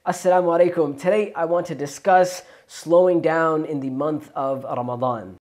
Assalamu alaikum. Today I want to discuss slowing down in the month of Ramadan.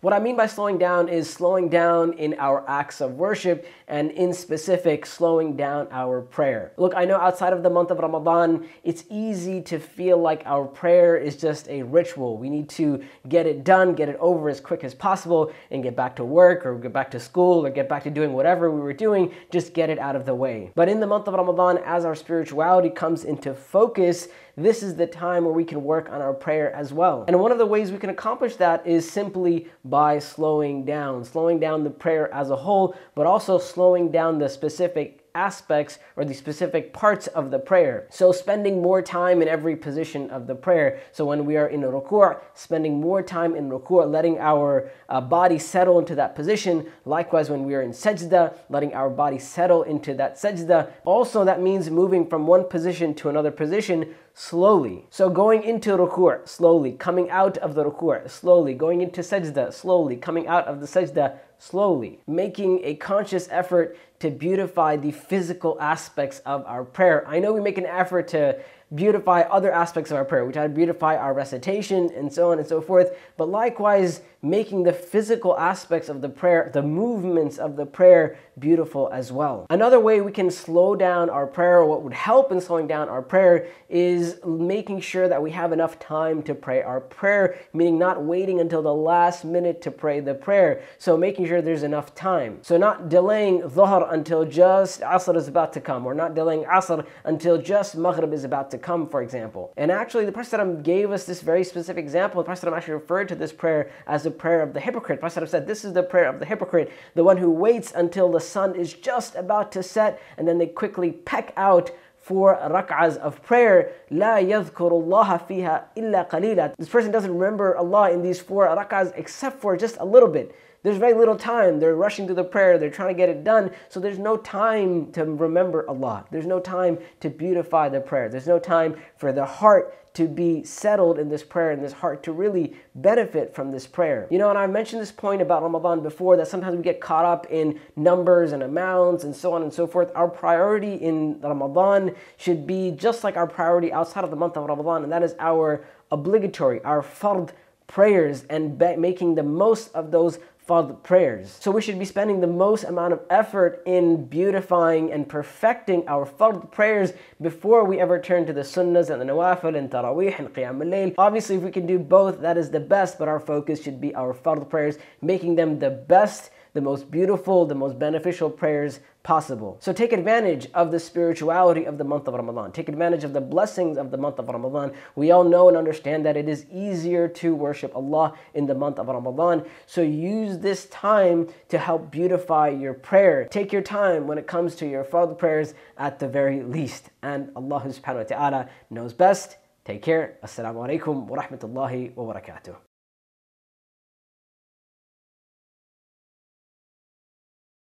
What I mean by slowing down is slowing down in our acts of worship, and in specific, slowing down our prayer. Look, I know outside of the month of Ramadan, it's easy to feel like our prayer is just a ritual. We need to get it done, get it over as quick as possible, and get back to work, or get back to school, or get back to doing whatever we were doing, just get it out of the way. But in the month of Ramadan, as our spirituality comes into focus, this is the time where we can work on our prayer as well. And one of the ways we can accomplish that is simply by slowing down the prayer as a whole, but also slowing down the specific aspects or the specific parts of the prayer. So spending more time in every position of the prayer. So when we are in a ruku', spending more time in ruku', letting our body settle into that position. Likewise, when we are in sajda, letting our body settle into that sajda. Also, that means moving from one position to another position slowly. So going into ruku' slowly, coming out of the ruku' slowly, going into sajda slowly, coming out of the sajda slowly, making a conscious effort to beautify the physical aspects of our prayer. I know we make an effort to beautify other aspects of our prayer. We try to beautify our recitation and so on and so forth, but likewise making the physical aspects of the prayer, the movements of the prayer, beautiful as well. Another way we can slow down our prayer, or what would help in slowing down our prayer, is making sure that we have enough time to pray our prayer, meaning not waiting until the last minute to pray the prayer. So making sure there's enough time. So not delaying Dhuhr until just Asr is about to come, or not delaying Asr until just Maghrib is about to come, for example. And actually, the Prophet gave us this very specific example. The Prophet actually referred to this prayer as the prayer of the hypocrite. The Prophet said, this is the prayer of the hypocrite, the one who waits until the sun is just about to set, and then they quickly peck out 4 rak'ahs of prayer. لا يذكر الله فيها إلا قليلا. This person doesn't remember Allah in these 4 rak'ahs except for just a little bit. There's very little time. They're rushing through the prayer. They're trying to get it done. So there's no time to remember Allah. There's no time to beautify the prayer. There's no time for the heart to be settled in this prayer, and this heart to really benefit from this prayer. You know, and I mentioned this point about Ramadan before, that sometimes we get caught up in numbers and amounts and so on and so forth. Our priority in Ramadan should be just like our priority outside of the month of Ramadan, and that is our obligatory, our fard prayers, and making the most of those fard prayers. So we should be spending the most amount of effort in beautifying and perfecting our fard prayers before we ever turn to the sunnahs and the nawafil and tarawih and qiyam al-layl. Obviously, if we can do both, that is the best, but our focus should be our fard prayers, making them the best, the most beautiful, the most beneficial prayers possible. So take advantage of the spirituality of the month of Ramadan. Take advantage of the blessings of the month of Ramadan. We all know and understand that it is easier to worship Allah in the month of Ramadan. So use this time to help beautify your prayer. Take your time when it comes to your fard prayers at the very least. And Allah subhanahu wa ta'ala knows best. Take care. Assalamu alaikum wa rahmatullahi wa barakatuh.